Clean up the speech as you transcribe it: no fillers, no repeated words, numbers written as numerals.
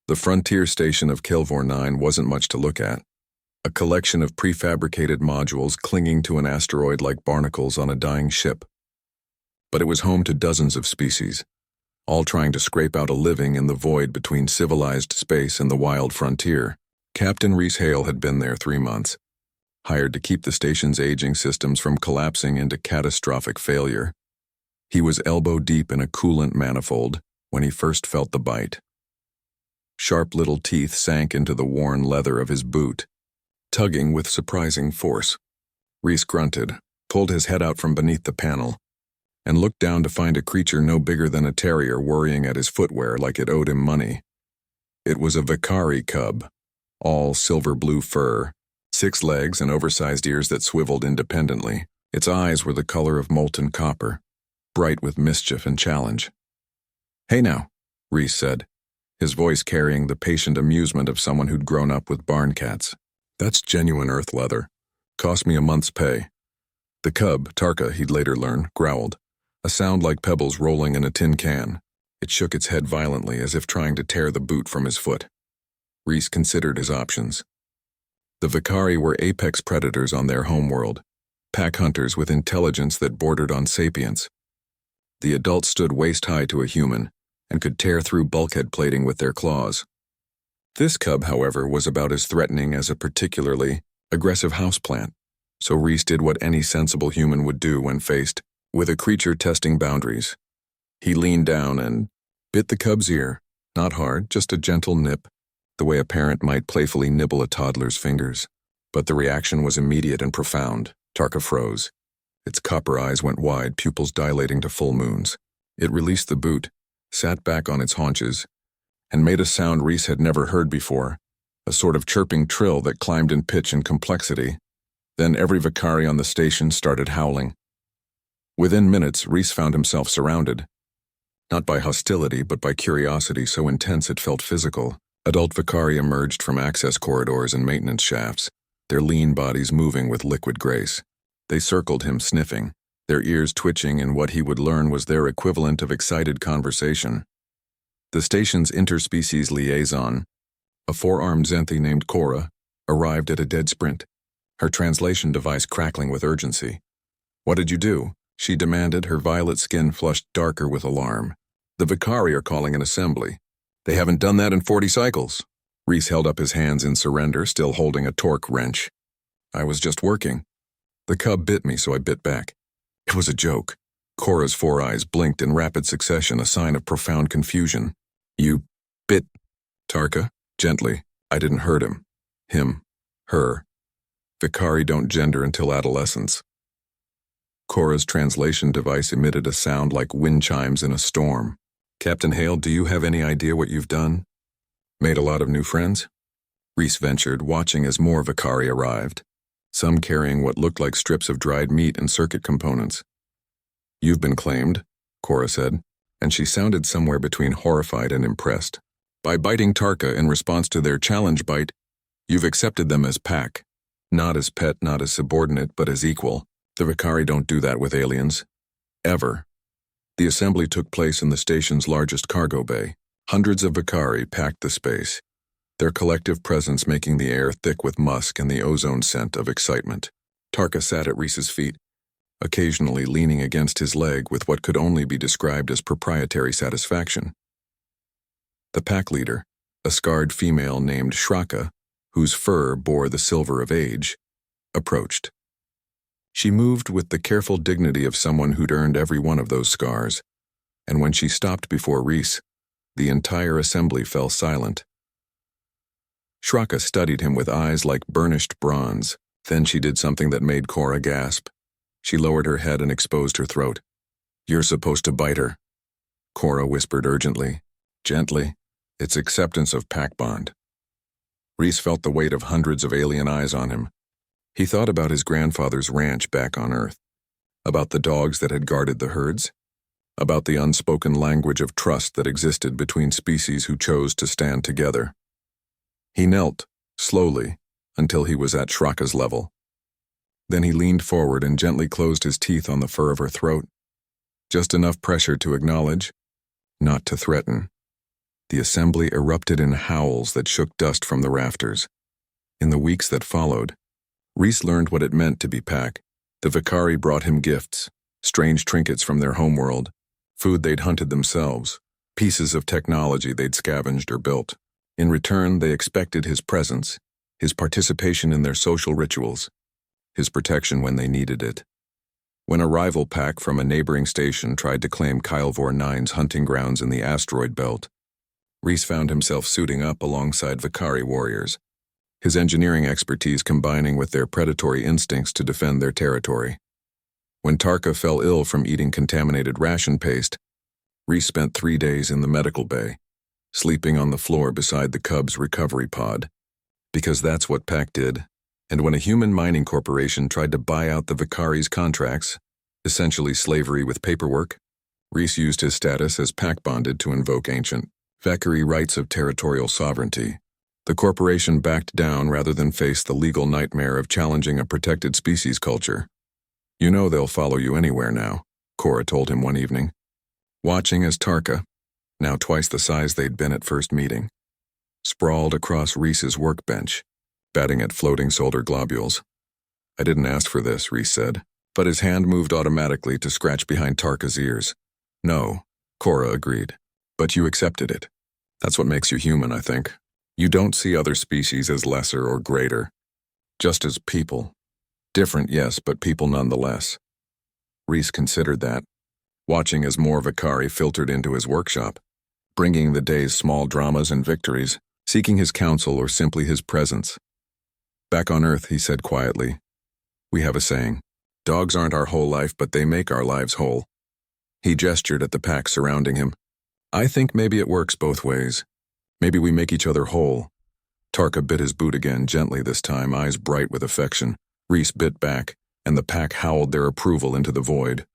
The frontier station of Kilvor 9 wasn't much to look at. A collection of prefabricated modules clinging to an asteroid like barnacles on a dying ship. But it was home to dozens of species, all trying to scrape out a living in the void between civilized space and the wild frontier. Captain Rhys Hale had been there 3 months, hired to keep the station's aging systems from collapsing into catastrophic failure. He was elbow-deep in a coolant manifold when he first felt the bite. Sharp little teeth sank into the worn leather of his boot, tugging with surprising force. Rhys grunted, pulled his head out from beneath the panel, and looked down to find a creature no bigger than a terrier worrying at his footwear like it owed him money. It was a Vicari cub, all silver-blue fur, 6 legs and oversized ears that swiveled independently. Its eyes were the color of molten copper, bright with mischief and challenge. "Hey now," Rhys said, his voice carrying the patient amusement of someone who'd grown up with barn cats. "That's genuine earth leather. Cost me a month's pay." The cub, Tarka, he'd later learn, growled, a sound like pebbles rolling in a tin can. It shook its head violently as if trying to tear the boot from his foot. Rhys considered his options. The Vicari were apex predators on their homeworld, pack hunters with intelligence that bordered on sapience. The adults stood waist-high to a human and could tear through bulkhead plating with their claws. This cub, however, was about as threatening as a particularly aggressive houseplant, so Rhys did what any sensible human would do when faced with a creature testing boundaries. He leaned down and bit the cub's ear, not hard, just a gentle nip, the way a parent might playfully nibble a toddler's fingers. But the reaction was immediate and profound. Tarka froze. Its copper eyes went wide, pupils dilating to full moons. It released the boot, sat back on its haunches, and made a sound Rhys had never heard before, a sort of chirping trill that climbed in pitch and complexity. Then every Vicari on the station started howling. Within minutes, Rhys found himself surrounded. Not by hostility, but by curiosity so intense it felt physical. Adult Vicari emerged from access corridors and maintenance shafts, their lean bodies moving with liquid grace. They circled him, sniffing, their ears twitching in what he would learn was their equivalent of excited conversation. The station's interspecies liaison, a 4-armed Zenthi named Cora, arrived at a dead sprint, her translation device crackling with urgency. "What did you do?" she demanded, her violet skin flushed darker with alarm. "The Vicari are calling an assembly. They haven't done that in 40 cycles." Rhys held up his hands in surrender, still holding a torque wrench. "I was just working. The cub bit me, so I bit back." It was a joke. Cora's 4 eyes blinked in rapid succession, a sign of profound confusion. "You bit Tarka?" Gently. "I didn't hurt him." "Him. Her. Vicari don't gender until adolescence." Cora's translation device emitted a sound like wind chimes in a storm. "Captain Hale, do you have any idea what you've done? Made a lot of new friends?" Rhys ventured, watching as more Vicari arrived, some carrying what looked like strips of dried meat and circuit components. "You've been claimed," Cora said, and she sounded somewhere between horrified and impressed. "By biting Tarka in response to their challenge bite, you've accepted them as pack. Not as pet, not as subordinate, but as equal. The Vicari don't do that with aliens. Ever." The assembly took place in the station's largest cargo bay. Hundreds of Vicari packed the space, their collective presence making the air thick with musk and the ozone scent of excitement. Tarka sat at Rhys's feet, occasionally leaning against his leg with what could only be described as proprietary satisfaction. The pack leader, a scarred female named Shraka, whose fur bore the silver of age, approached. She moved with the careful dignity of someone who'd earned every one of those scars, and when she stopped before Rhys, the entire assembly fell silent. Shraka studied him with eyes like burnished bronze. Then she did something that made Cora gasp. She lowered her head and exposed her throat. "You're supposed to bite her," Cora whispered urgently. "Gently. It's acceptance of pack bond." Rhys felt the weight of hundreds of alien eyes on him. He thought about his grandfather's ranch back on Earth, about the dogs that had guarded the herds, about the unspoken language of trust that existed between species who chose to stand together. He knelt, slowly, until he was at Shraka's level. Then he leaned forward and gently closed his teeth on the fur of her throat. Just enough pressure to acknowledge, not to threaten. The assembly erupted in howls that shook dust from the rafters. In the weeks that followed, Reese learned what it meant to be Pack. The Vicari brought him gifts, strange trinkets from their homeworld, food they'd hunted themselves, pieces of technology they'd scavenged or built. In return, they expected his presence, his participation in their social rituals, his protection when they needed it. When a rival pack from a neighboring station tried to claim Kylvor 9's hunting grounds in the asteroid belt, Reese found himself suiting up alongside Vicari warriors, his engineering expertise combining with their predatory instincts to defend their territory. When Tarka fell ill from eating contaminated ration paste, Reese spent 3 days in the medical bay, sleeping on the floor beside the Cub's recovery pod, because that's what Pack did. And when a human mining corporation tried to buy out the Vicari's contracts, essentially slavery with paperwork, Reese used his status as Pack bonded to invoke ancient Vicari rights of territorial sovereignty. The corporation backed down rather than face the legal nightmare of challenging a protected species culture. "You know they'll follow you anywhere now," Cora told him one evening, watching as Tarka, now twice the size they'd been at first meeting, sprawled across Reese's workbench, batting at floating solder globules. "I didn't ask for this," Reese said, but his hand moved automatically to scratch behind Tarka's ears. "No," Cora agreed, "but you accepted it. That's what makes you human, I think. You don't see other species as lesser or greater, just as people. Different, yes, but people nonetheless." Reese considered that, watching as more Vicari filtered into his workshop, bringing the day's small dramas and victories, seeking his counsel or simply his presence. "Back on Earth," he said quietly, "we have a saying. Dogs aren't our whole life, but they make our lives whole." He gestured at the pack surrounding him. "I think maybe it works both ways. Maybe we make each other whole." Tarka bit his boot again, gently this time, eyes bright with affection. Reese bit back, and the pack howled their approval into the void.